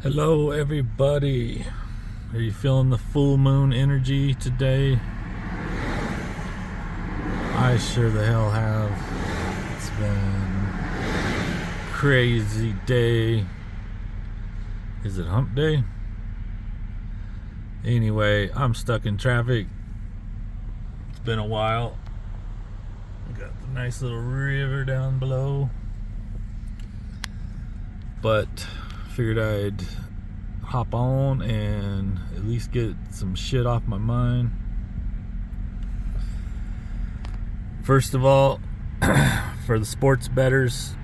Hello, everybody. Are you feeling the full moon energy today? I sure the hell have. It's been a crazy day. Is it hump day? Anyway, I'm stuck in traffic. It's been a while. Got the nice little river down below. But figured I'd hop on and at least get some shit off my mind. First of all, for the sports bettors,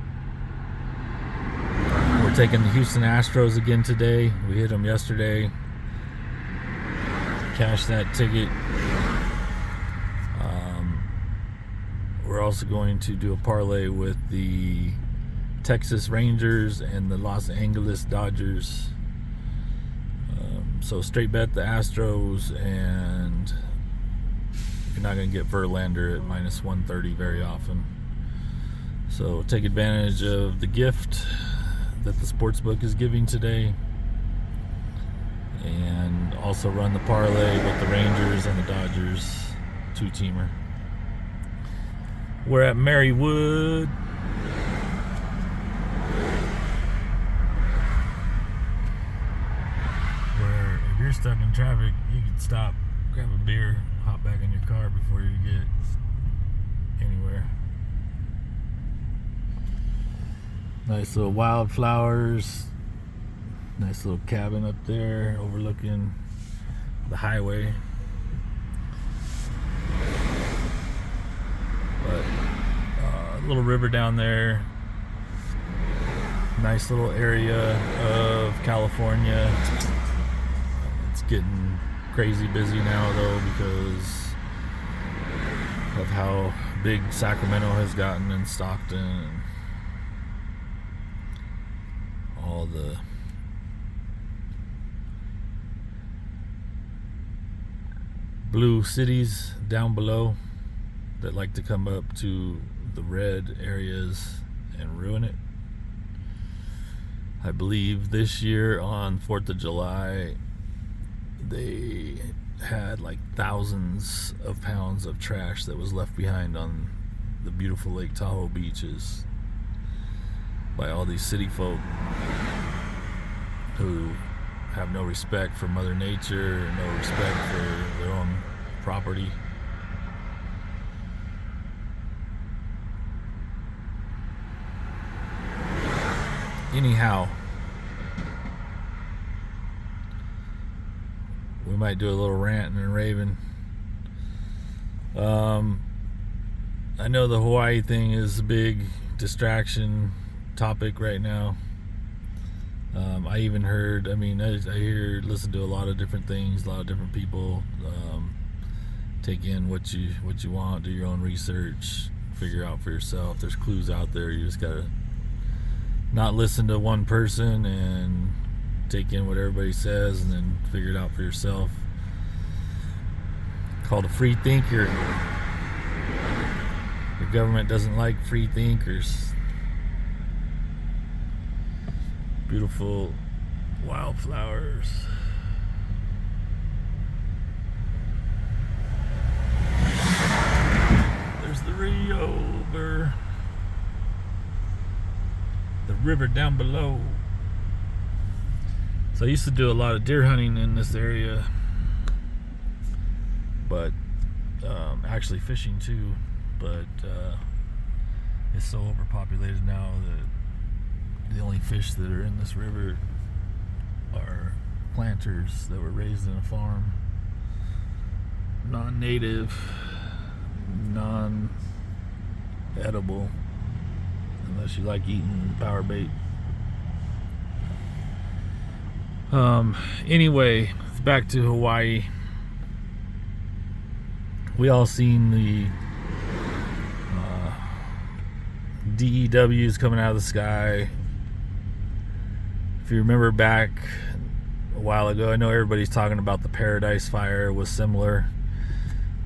we're taking the Houston Astros again today. We hit them yesterday. Cashed that ticket. We're also going to do a parlay with the Texas Rangers and the Los Angeles Dodgers. So straight bet the Astros, and you're not going to get Verlander at minus 130 very often. So take advantage of the gift that the sportsbook is giving today, and also run the parlay with the Rangers and the Dodgers two-teamer. We're at Marywood. If you're stuck in traffic, you can stop, grab a beer, hop back in your car before you get anywhere. Nice little wildflowers. Nice little cabin up there overlooking the highway. But a little river down there. Nice little area of California. It's getting crazy busy now though because of how big Sacramento has gotten, and Stockton, and all the blue cities down below that like to come up to the red areas and ruin it. I believe this year on 4th of July they had like thousands of pounds of trash that was left behind on the beautiful Lake Tahoe beaches by all these city folk who have no respect for Mother Nature, no respect for their own property. Anyhow, we might do a little ranting and raving. I know the Hawaii thing is a big distraction topic right now. I even heard, I listen to a lot of different things, a lot of different people. Take in what you want, do your own research, figure out for yourself. There's clues out there. You just gotta not listen to one person and take in what everybody says and then figure it out for yourself. Called a free thinker. The government doesn't like free thinkers. Beautiful wildflowers. There's the river. The river down below. So I used to do a lot of deer hunting in this area, but actually fishing too, but it's so overpopulated now that the only fish that are in this river are planters that were raised in a farm, non-native, non-edible, unless you like eating power bait. Anyway, back to Hawaii. We all seen the DEWs coming out of the sky. If you remember back a while ago, I know everybody's talking about the Paradise Fire was similar,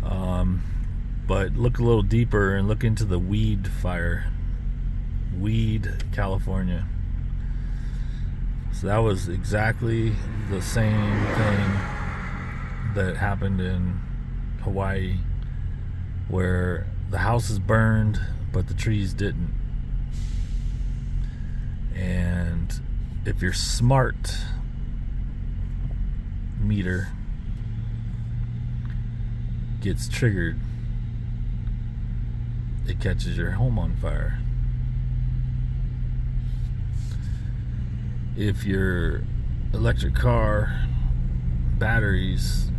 but look a little deeper and look into the Weed Fire. Weed, California. So that was exactly the same thing that happened in Hawaii, where the house is burned but the trees didn't. And if your smart meter gets triggered, it catches your home on fire. If your electric car batteries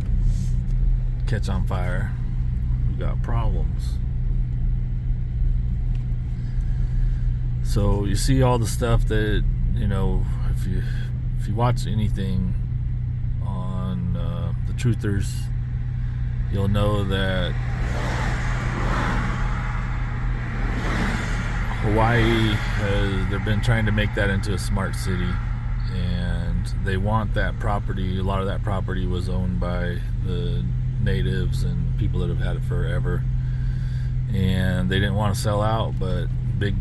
catch on fire, you got problems. So you see all the stuff that, you know, if you watch anything on the Truthers, you'll know that Hawaii they've been trying to make that into a smart city, and they want that property. A lot of that property was owned by the natives and people that have had it forever, and they didn't want to sell out, but big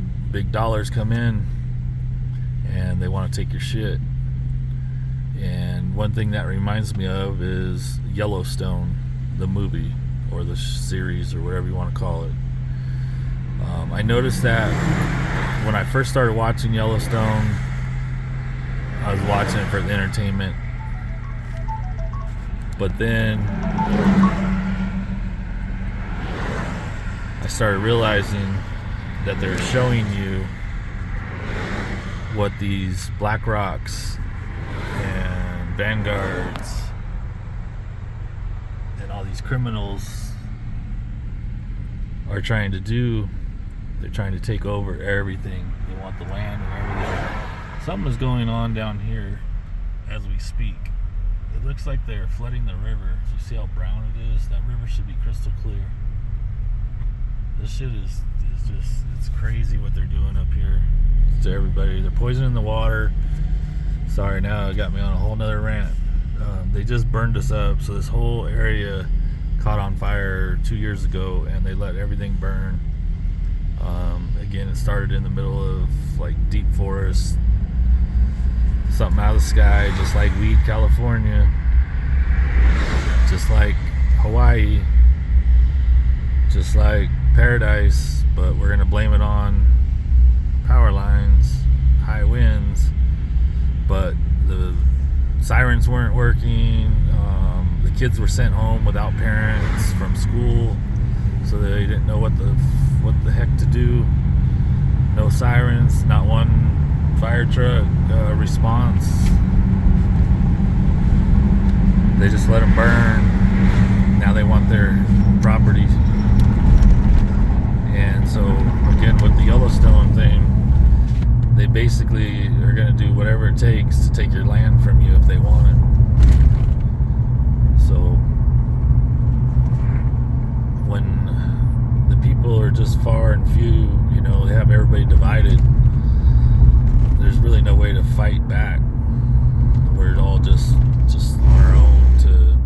dollars come in and they want to take your shit. And one thing that reminds me of is Yellowstone, the movie or the series or whatever you want to call it. I noticed that when I first started watching Yellowstone, I was watching it for the entertainment, but then I started realizing that they're showing you what these Black Rocks and Vanguards and all these criminals are trying to do. They're trying to take over everything. They want the land and everything. Something is going on down here as we speak. It looks like they're flooding the river. You see how brown it is? That river should be crystal clear. This shit is just, it's crazy what they're doing up here to everybody. They're poisoning the water. Sorry, now it got me on a whole nother rant. They just burned us up. So this whole area caught on fire 2 years ago, and they let everything burn. Again, it started in the middle of like deep forest, something out of the sky, just like Weed, California, just like Hawaii, just like Paradise, but we're gonna blame it on power lines, high winds. But the sirens weren't working. The kids were sent home without parents from school, so they didn't know what the heck to do. No sirens, not one fire truck response. They just let them burn. Now they want their property. And so again, with the Yellowstone thing, they basically are going to do whatever it takes to take your land from you if they want it. So when the people are just far and few, you know, they have everybody divided, there's really no way to fight back. We're all just on our own to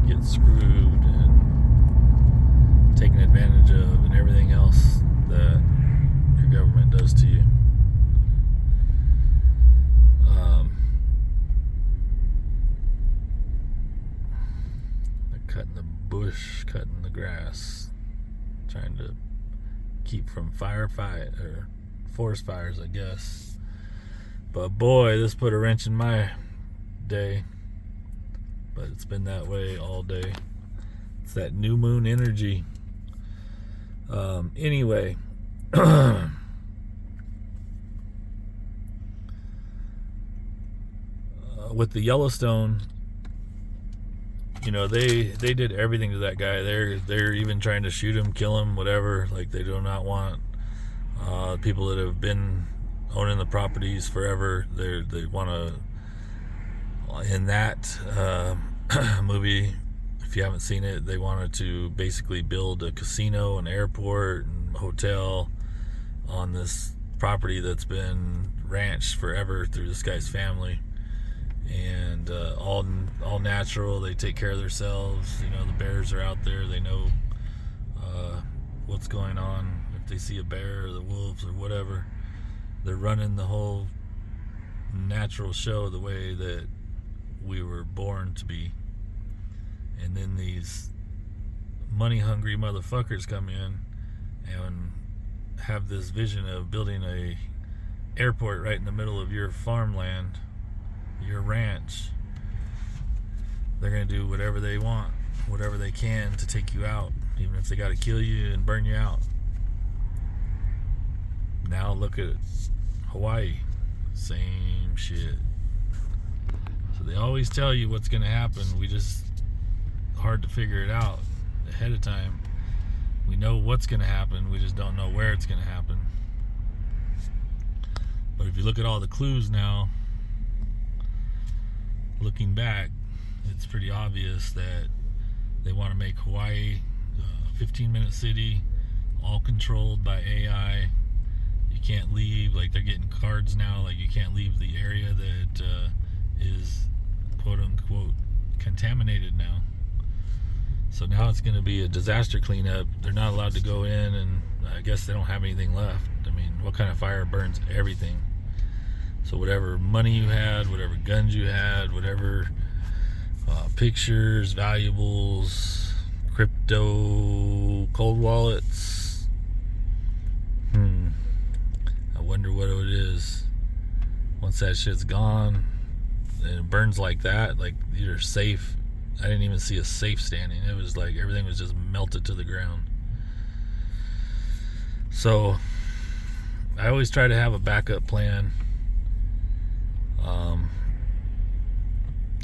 get screwed and taken advantage of, and everything else that your government does to you. They're cutting the bush, cutting the grass, trying to keep from firefight or forest fires, I guess. But boy, this put a wrench in my day. But it's been that way all day. It's that new moon energy. Anyway, with the Yellowstone, you know, they did everything to that guy. They're even trying to shoot him, kill him, whatever. Like, they do not want people that have been owning the properties forever. They want to, in that movie, if you haven't seen it, they wanted to basically build a casino, an airport, and hotel on this property that's been ranched forever through this guy's family. And all natural. They take care of themselves. You know, the bears are out there. They know what's going on. If they see a bear or the wolves or whatever, they're running the whole natural show the way that we were born to be. And then these money hungry motherfuckers come in and have this vision of building a airport right in the middle of your farmland, your ranch. They're going to do whatever they want, whatever they can to take you out, even if they got to kill you and burn you out. Now look at Hawaii, same shit. So they always tell you what's going to happen. We just hard to figure it out ahead of time. We know what's going to happen, we just don't know where it's going to happen. But if you look at all the clues now, looking back, it's pretty obvious that they want to make Hawaii a 15-minute city, all controlled by AI. You can't leave, like they're getting cards now, like you can't leave the area that is quote unquote contaminated now. So now it's going to be a disaster cleanup. They're not allowed to go in, and I guess they don't have anything left. I mean, what kind of fire burns everything? So whatever money you had, whatever guns you had, whatever pictures, valuables, crypto, cold wallets. I wonder what it is. Once that shit's gone, and it burns like that, like you're safe. I didn't even see a safe standing. It was like everything was just melted to the ground. So I always try to have a backup plan.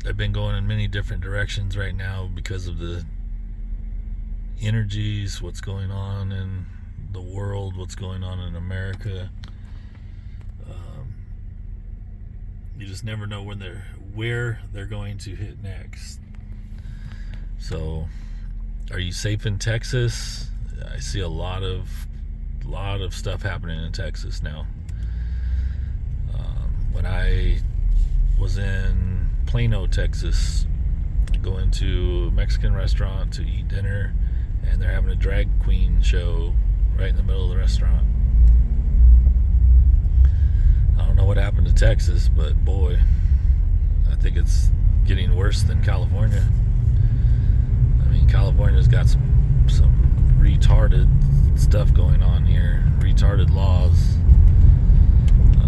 I've been going in many different directions right now because of the energies, what's going on in the world, what's going on in America. You just never know where they're going to hit next. So, are you safe in Texas? I see a lot of stuff happening in Texas now. When I was in Plano, Texas, going to a Mexican restaurant to eat dinner, and they're having a drag queen show right in the middle of the restaurant. I don't know what happened to Texas, but boy, I think it's getting worse than California. I mean, California's got some retarded stuff going on here, retarded laws,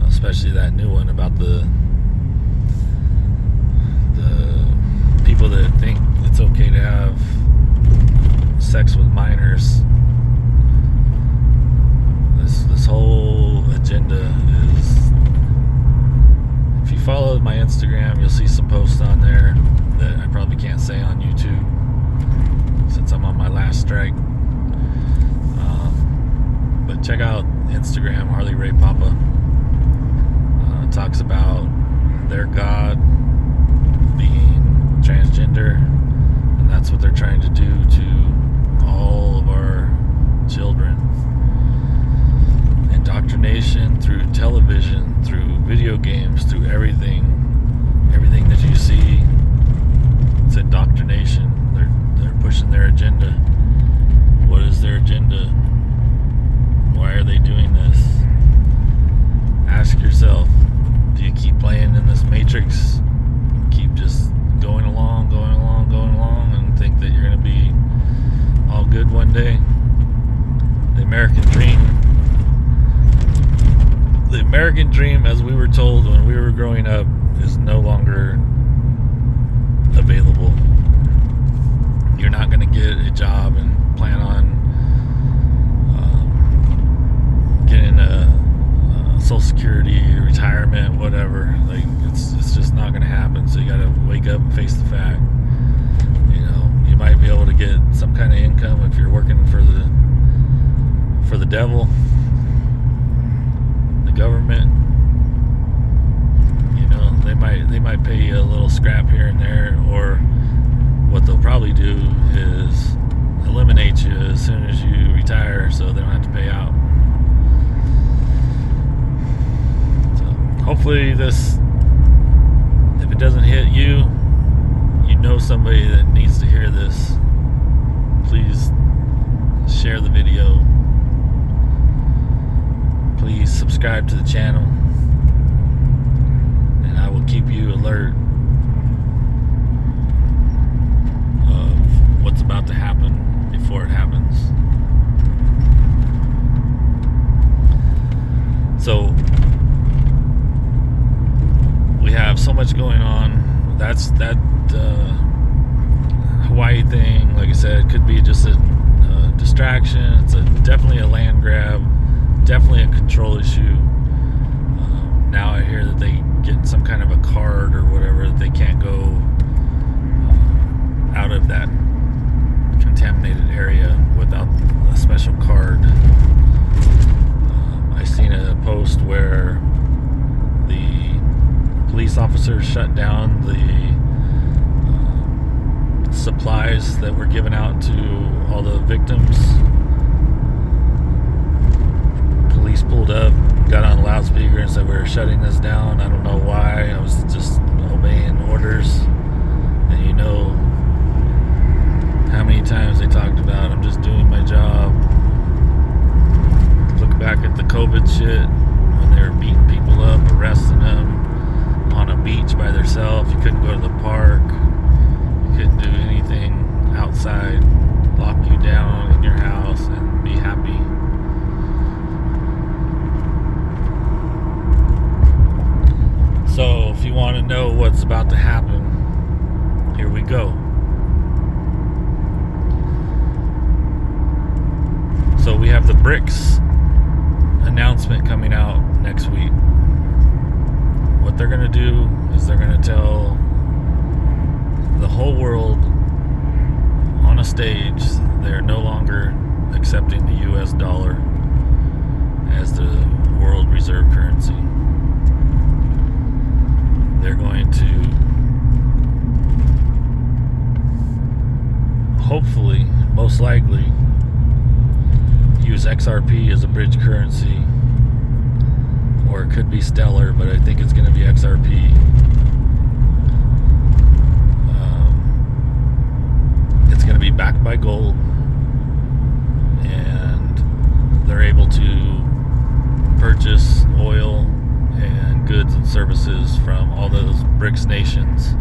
especially that new one about the people that think it's okay to have sex with minors. This whole agenda is, if you follow my Instagram, you'll see some posts on there that I probably can't say on YouTube since I'm on my last strike. But check out Instagram, Harley Ray Papa. Talks about their God being transgender, and that's what they're trying to do to all of our children. Indoctrination through television, through video games, through everything that you see. It's indoctrination. They're pushing their agenda. What is their agenda? Why are they doing this? Ask yourself, do you keep playing in this matrix? Keep just going along, and think that you're going to be all good one day? The American dream, as we were told when we were growing up, is no longer available. You're not going to get a job and plan on getting a Social Security, retirement, whatever. Like it's just not going to happen. So you got to wake up and face the fact. You know, you might be able to get some kind of income if you're working for the devil, the government. You know, they might pay you a little scrap here and there, or what they'll probably do is eliminate you as soon as you retire, so they don't have to pay out. Hopefully this, if it doesn't hit you, you know somebody that needs to hear this. Please share the video. Please subscribe to the channel. will keep you alert of what's about to happen before it happens. So we have so much going on. That Hawaii thing, like I said, could be just a distraction. It's definitely a land grab, definitely a control issue. Now I hear that they get some kind of a card or whatever, that they can't go out of that contaminated area without a special card. I seen a post where the police officers shut down the supplies that were given out to all the victims. Police pulled up, got on the loudspeaker and said, "We're shutting this down." I don't know why. I was just obeying orders. And you know how many times they talked about, "I'm just doing my job." Look back at the COVID shit when they were beating people up, arresting them on a beach by themselves. You couldn't go to the park. You couldn't do anything outside. Lock you down in your house and be happy. So if you want to know what's about to happen, here we go. So we have the BRICS announcement coming out next week. What they're going to do is they're going to tell the whole world on a stage they're no longer accepting the US dollar as the world reserve currency. They're going to hopefully, most likely, use XRP as a bridge currency, or it could be Stellar, but I think it's going to be XRP. It's going to be backed by gold, and they're able to purchase oil and goods and services from all those BRICS nations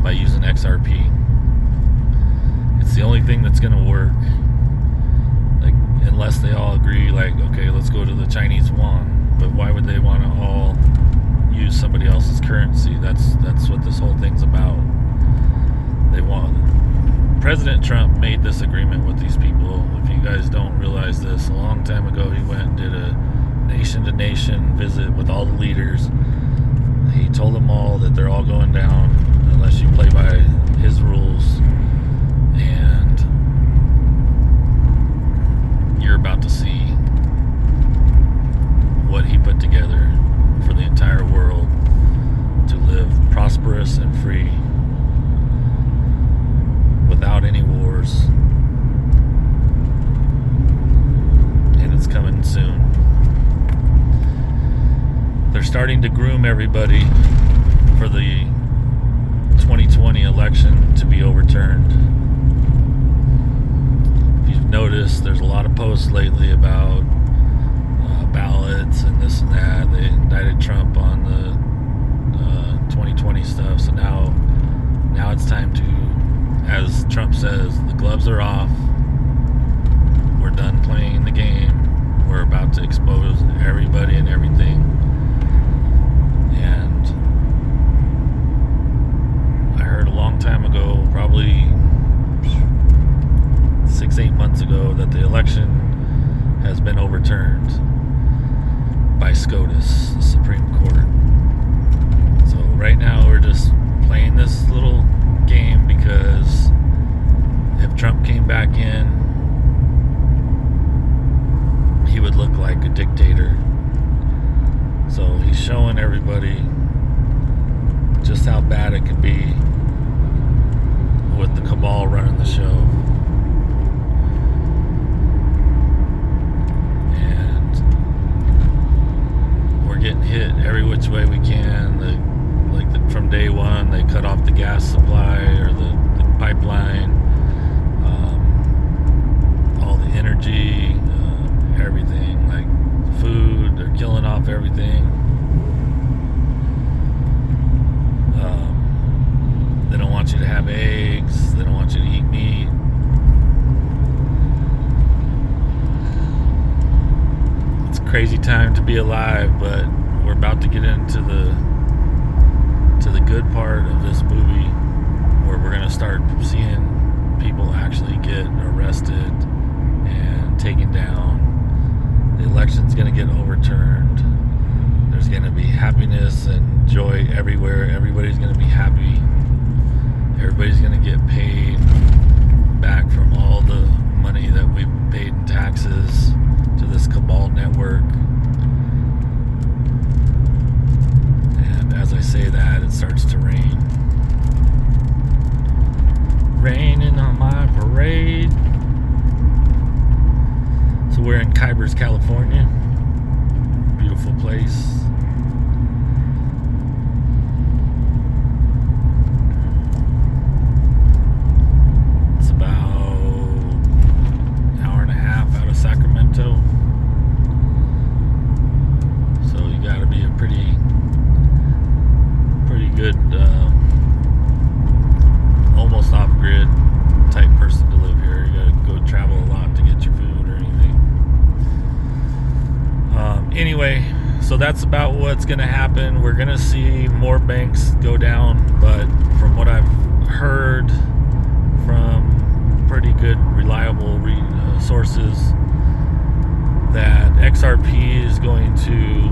by using XRP. It's the only thing that's going to work, like, unless they all agree, like, okay, let's go to the Chinese yuan. But why would they want to all use somebody else's currency? That's what this whole thing's about. They want. President Trump made this agreement with these people. If you guys don't realize this, a long time ago he went and did a nation-to-nation visit with all the leaders. He told them all that they're all going down unless you play by his rules. And you're about to see what he put together for the entire world to live prosperous and free without any wars. And it's coming soon. They're starting to groom everybody for the 2020 election to be overturned. If you've noticed, there's a lot of posts lately about ballots and this and that. They indicted Trump on the 2020 stuff. So now it's time to, as Trump says, the gloves are off. We're done playing the game. We're about to expose everybody and everything. And I heard a long time ago, probably 6-8 months ago, that the election has been overturned by SCOTUS, the Supreme Court. So right now we're just playing this little game because if Trump came back in, he would look like a dictator. So he's showing everybody just how bad it can be with the cabal running the show. And we're getting hit every which way we can. From day one, they cut off the gas supply or the pipeline, all the energy, everything, like food. They're killing off everything. have eggs. They don't want you to eat meat. It's a crazy time to be alive, but we're about to get into the good part of this movie, where we're going to start seeing people actually get arrested and taken down. The election's going to get overturned. There's going to be happiness and joy everywhere. Everybody's going to be happy. Everybody's going to get paid back from all the money that we've paid in taxes to this cabal network. And as I say that, it starts to rain. Raining on my parade. So we're in Kybers, California. Beautiful place. It's about an hour and a half out of Sacramento. So you gotta be a pretty good almost off-grid type person to live here. You gotta go travel a lot to get your food or anything. Anyway, so that's about what's gonna happen. We're gonna see more banks go down, but from what I've heard from pretty good, reliable sources, that XRP is going to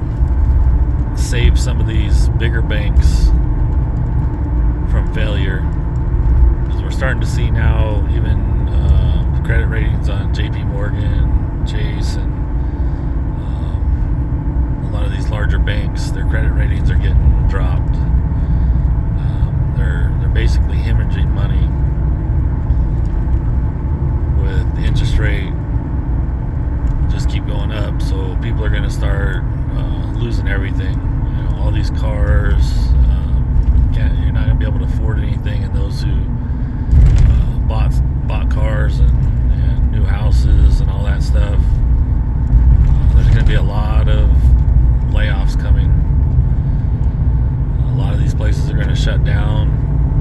save some of these bigger banks from failure. We're starting to see now even the credit ratings on JP Morgan, Chase, and a lot of these larger banks, their credit ratings are getting dropped. They're basically hemorrhaging money with the interest rate just keep going up. So people are going to start losing everything. You know, all these cars. You're not going to be able to afford anything, and those who bought cars and new houses and all that stuff, there's going to be a lot of layoffs coming. A lot of these places are going to shut down,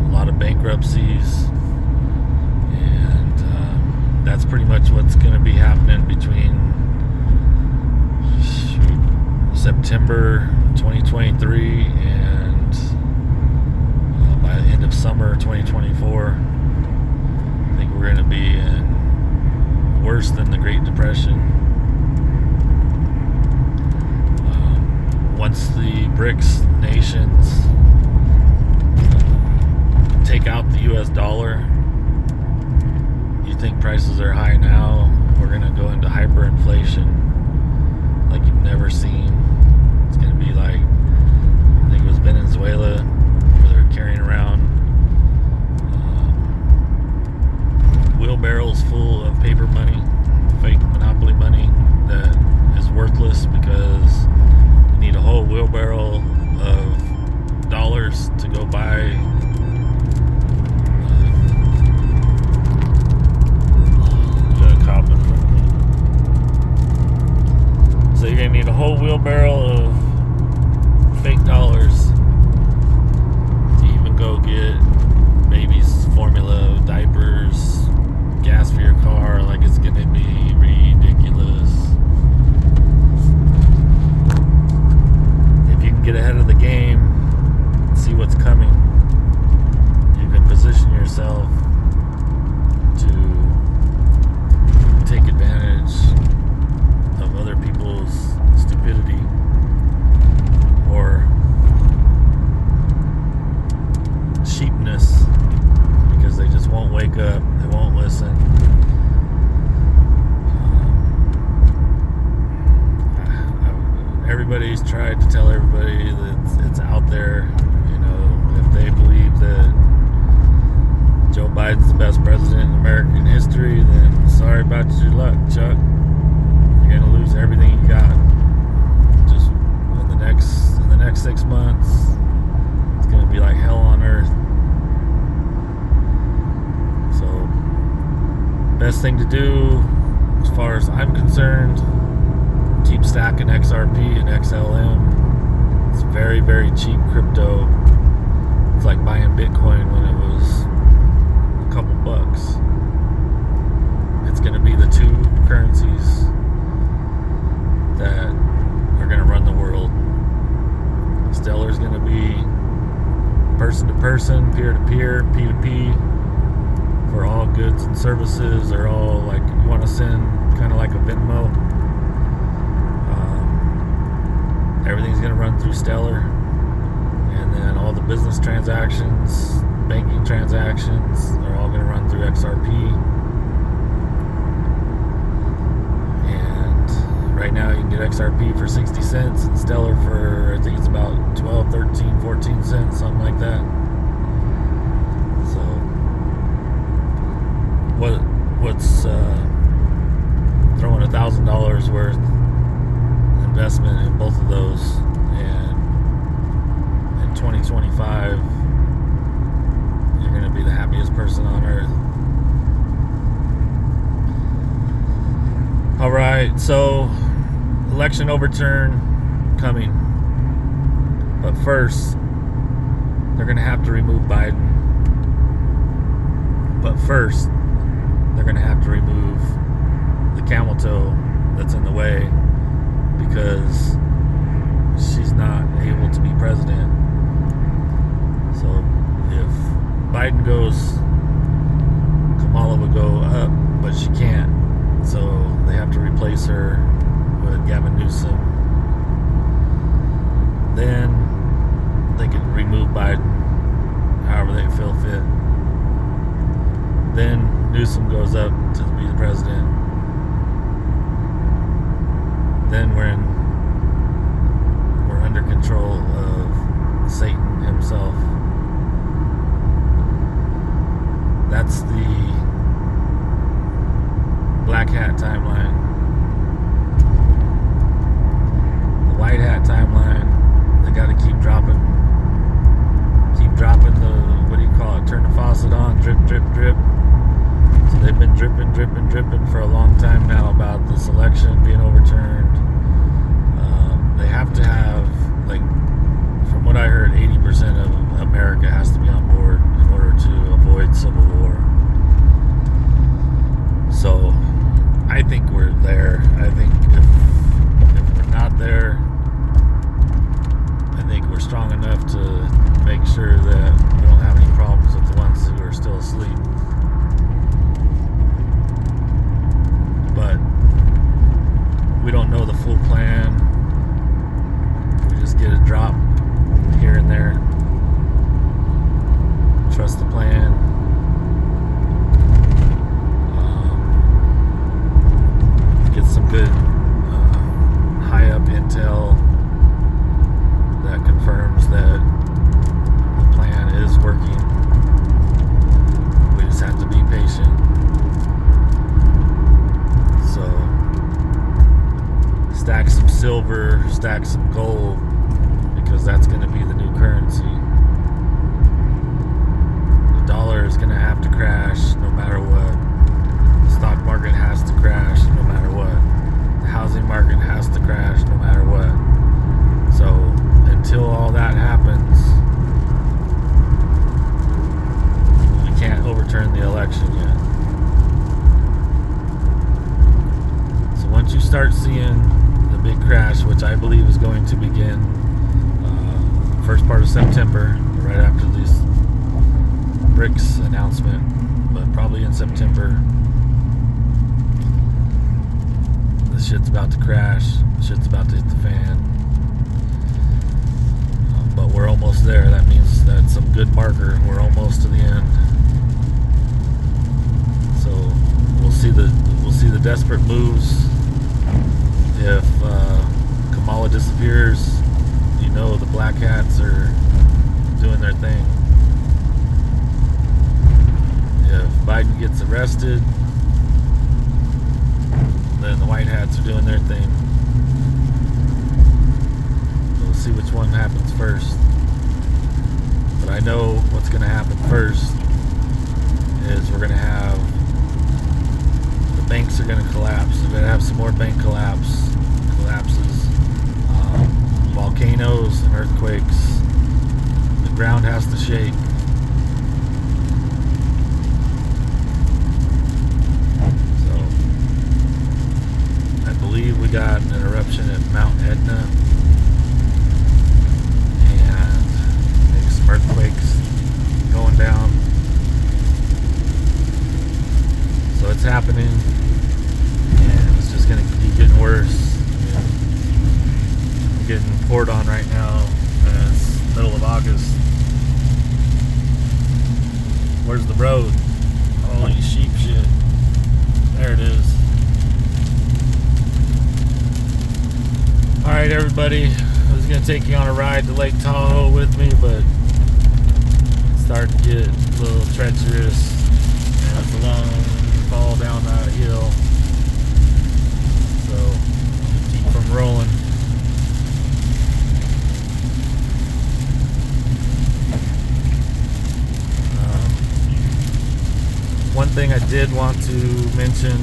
a lot of bankruptcies, and that's pretty much what's going to be happening between September 2023 and by the end of summer 2024. I think we're going to be in worse than the Great Depression. Once the BRICS nations take out the US dollar, you think prices are high now, we're going to go into hyperinflation like you've never seen. It's going to be like, I think it was Venezuela, where they're carrying around wheelbarrows full of paper money, fake monopoly money that is worthless, because you need a whole wheelbarrow of dollars to go buy got a cop in front of me. So you're gonna need a whole wheelbarrow of fake dollars to even go get babies' formula, diapers, gas for your car. Like, it's gonna be ridiculous. If you can get ahead of the game, see what's coming, you can position yourself to take advantage of other people's stupidity or sheepness, because they just won't wake up, they won't listen. Everybody's tried to tell everybody that it's out there. You know, if they believe that Joe Biden's the best president in American history, then sorry about your luck, Chuck. You're gonna lose everything you got. Just in the next 6 months, it's gonna be like hell on earth. So, best thing to do, as far as I'm concerned, keep stacking XRP and XLM. It's very, very cheap crypto. It's like buying Bitcoin when it was couple bucks. It's going to be the two currencies that are going to run the world. Stellar is going to be person to person, peer to peer, P2P for all goods and services, or all, like, you want to send kind of like a Venmo. Everything's going to run through Stellar, and then all the business transactions, banking transactions, are all going to run through XRP. And right now you can get XRP for 60 cents and Stellar for, I think it's about 12, 13, 14 cents, something like that. So what's throwing $1,000 worth investment in both of those, and in 2025 you're going to be the happiest person on earth. All right, so election overturn coming, but first they're going to have to remove Biden. But first they're going to have to remove the camel toe that's in the way, because she's not able to be president. So if Biden goes, Kamala would go up, but she can't. So they have to replace her with Gavin Newsom. Then they can remove Biden however they feel fit. Then Newsom goes up to be the president. Then we're under control of Satan himself. That's the black hat timeline. The white hat timeline, they got to keep dropping the, what do you call it, turn the faucet on, drip, drip, drip. So they've been dripping for a long time now about this election being overturned. They have to have, like, from what I heard, 80% of America has to be on board in order to avoid civil war. So I think we're there. I think if we're not there, I think we're strong enough to make sure that we don't have any problems with the ones who are still asleep. But we don't know the full plan. We just get a drop here and there. Trust the plan. Get some good high up intel that confirms that the plan is working. We just have to be patient. So stack some silver, stack some gold, because that's going to be the new currency. The dollar is going to have to crash no matter what. The stock market has to crash no matter what. The housing market has to crash no matter what. So until all that happens, we can't overturn the election yet. So once you start seeing the big crash, which I believe is going to begin first part of September, right after this BRICS announcement, but probably in September, the shit's about to crash. The shit's about to hit the fan. But we're almost there. That means that's some good marker. We're almost to the end. So we'll see the desperate moves. If Kamala disappears, you know the black hats are doing their thing. If Biden gets arrested, then the white hats are doing their thing. So we'll see which one happens first. But I know what's going to happen first is we're going to have, the banks are going to collapse. We're going to have some more bank collapses, volcanoes and earthquakes. The ground has to shake. eruption at Mount Etna, and maybe some earthquakes going down. So it's happening, and it's just going to keep getting worse. I'm getting poured on right now. It's middle of August. Where's the road? Holy sheep shit. There it is. Alright, everybody. I was going to take you on a ride to Lake Tahoe with me, but it's starting to get a little treacherous. And it's a long fall down that hill. So, I'll keep from rolling. One thing I did want to mention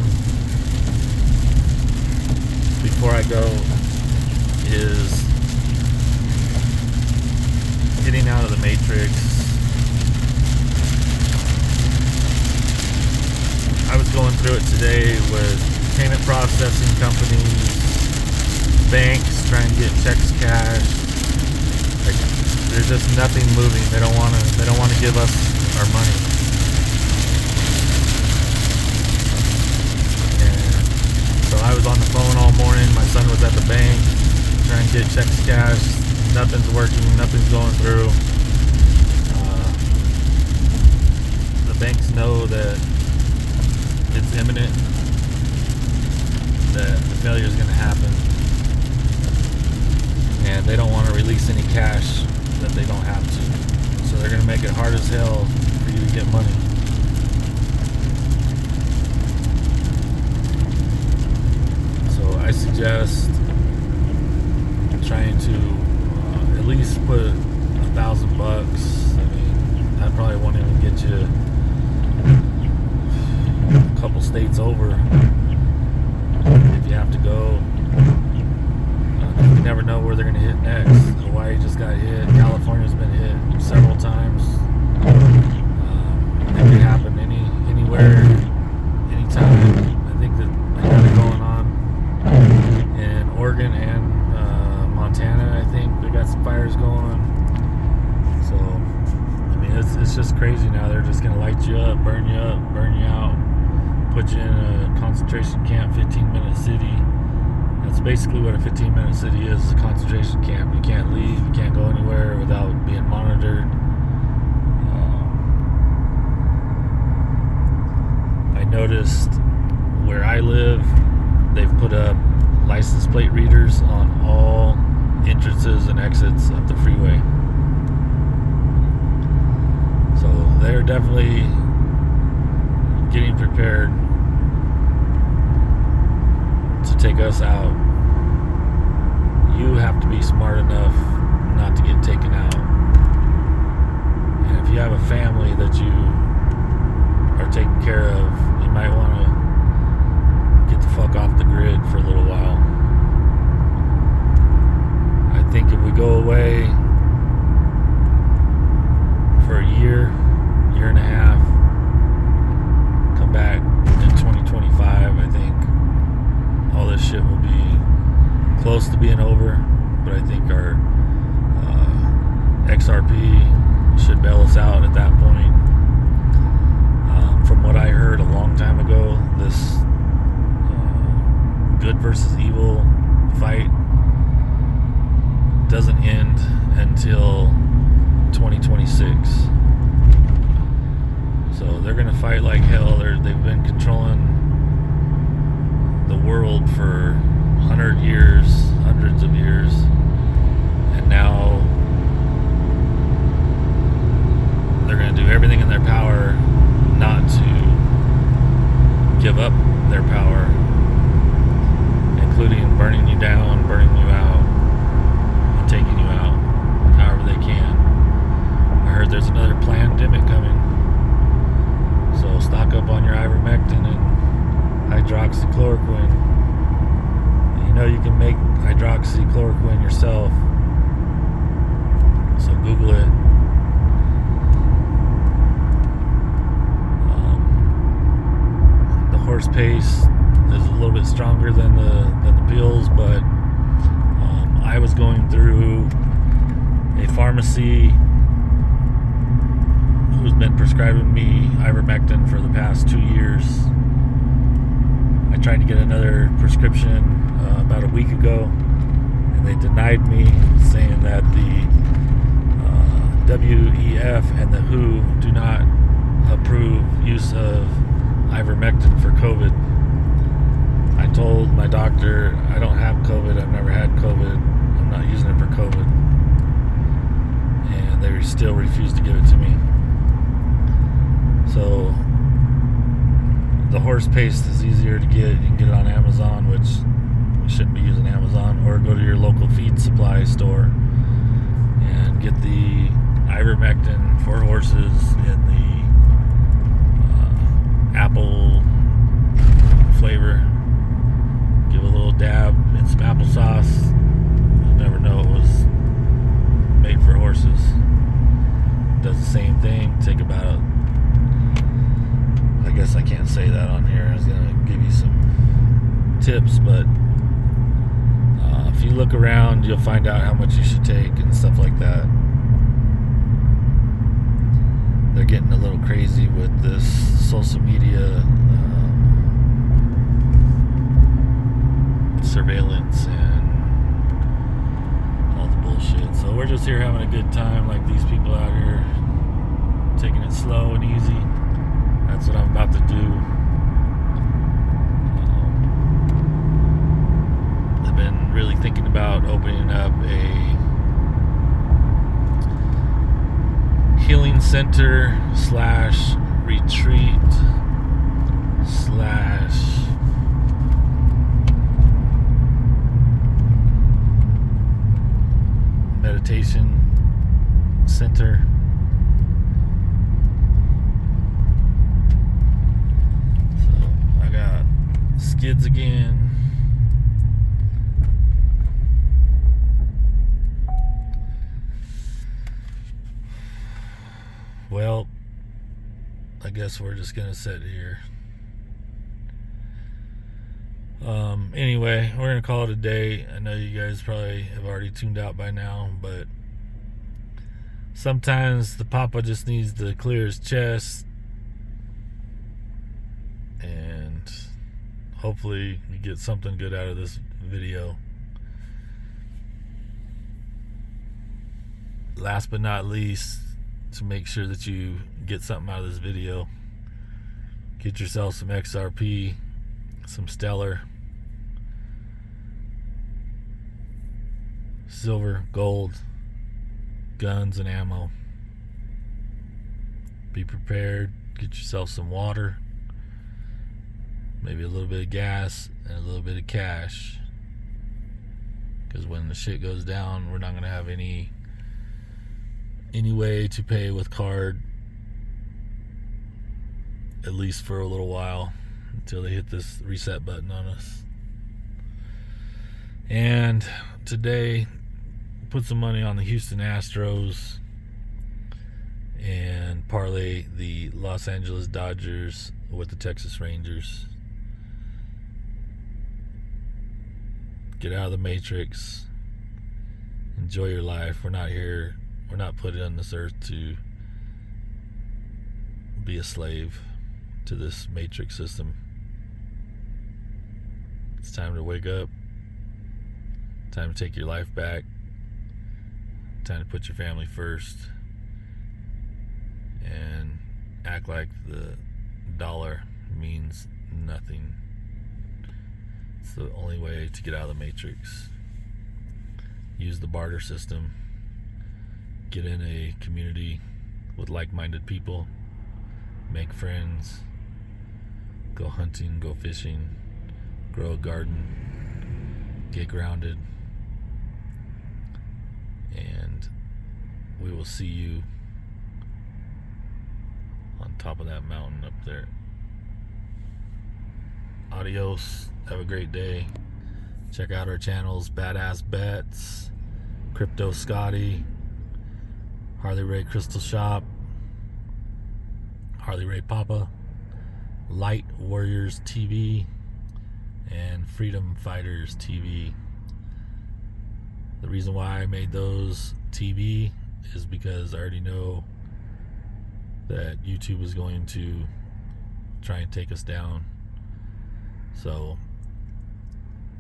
before I go is getting out of the matrix. I was going through it today with payment processing companies, banks trying to get checks cashed. Like, there's just nothing moving. They don't want to give us our money. So I was on the phone all morning. My son was at the bank trying to get checks cashed. Nothing's working. Nothing's going through. The banks know that it's imminent, that the failure is going to happen, and they don't want to release any cash that they don't have to. So they're going to make it hard as hell for you to get money. I suggest trying to at least put $1,000. I mean, that probably won't even get you a couple states over if you have to go. You never know where they're going to hit next. Hawaii just got hit. California's been hit several times. It could happen anywhere, anytime. I think that they got it going on in Oregon and Montana. I think they got some fires going. So, I mean, it's just crazy now. They're just going to light you up, burn you out, put you in a concentration camp, 15-minute city. That's basically what a 15-minute city is, a concentration camp. You can't leave, you can't go anywhere without being monitored. I noticed where I live, they've put up license plate readers on all entrances and exits of the freeway. So they're definitely getting prepared to take us out. You have to be smart enough not to get taken out. And if you have a family that you are taking care of, you might want to get the fuck off the grid for a little while. I think if we go away for a year and a half, come back in 2025, I think all this shit will be close to being over. But I think our XRP should bail us out at that point. From what I heard a long time ago, this good versus evil fight doesn't end until 2026. So they're going to fight like hell. They've been controlling the world for 100 years, hundreds of years, and now they're going to do everything in their power not to give up their power, including burning you down, burning you out, and taking you out however they can. I heard there's another pandemic coming, so stock up on your ivermectin and hydroxychloroquine. You know you can make hydroxychloroquine yourself, so Google it. The horse paste is a little bit stronger than the pills, but I was going through a pharmacy who's been prescribing me ivermectin for the past 2 years. I tried to get another prescription about a week ago, and they denied me, saying that the WEF and the WHO do not approve use of ivermectin for COVID. I told my doctor I don't have COVID, I've never had COVID, I'm not using it for COVID, and they still refused to give it to me. So the horse paste is easier to get. You can get it on Amazon, which you shouldn't be using Amazon, or go to your local feed supply store and get the ivermectin for horses in the apple flavor. Give a little dab in some applesauce. You'll never know it was made for horses. Does the same thing. Take about, I guess I can't say that on here. I was going to give you some tips, but if you look around, you'll find out how much you should take and stuff like that. They're getting a little crazy with this social media surveillance and all the bullshit. So we're just here having a good time, like these people out here, taking it slow and easy. That's what I'm about to do. I've been really thinking about opening up a healing center slash retreat slash meditation center. So I got skids again. Well, I guess we're just gonna sit here. Anyway, we're gonna call it a day. I know you guys probably have already tuned out by now, but sometimes the Papa just needs to clear his chest, and hopefully you get something good out of this video. Last but not least, to make sure that you get something out of this video, get yourself some XRP, some Stellar, silver, gold, guns, and ammo. Be prepared. Get yourself some water, maybe a little bit of gas, and a little bit of cash, because when the shit goes down, we're not going to have any way to pay with card, at least for a little while, until they hit this reset button on us. And today, put some money on the Houston Astros and parlay the Los Angeles Dodgers with the Texas Rangers. Get out of the matrix. Enjoy your life. We're not put on this earth to be a slave to this matrix system. It's time to wake up. Time to take your life back. Time to put your family first and act like the dollar means nothing. It's the only way to get out of the matrix. Use the barter system. Get in a community with like-minded people. Make friends. Go hunting, go fishing, grow a garden, get grounded, and we will see you on top of that mountain up there. Adios. Have a great day. Check out our channels: Badass Bets, Crypto Scotty, Harley Ray Crystal Shop, Harley Ray Papa, Light Warriors TV, and Freedom Fighters TV. The reason why I made those TV is because I already know that YouTube is going to try and take us down. So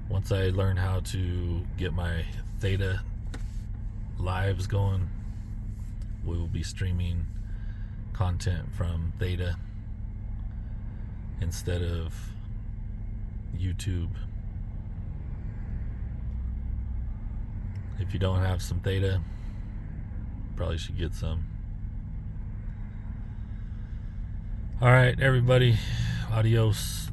once I learn how to get my Theta lives going, we will be streaming content from Theta instead of YouTube. If you don't have some Theta, probably should get some. All right, everybody, adios.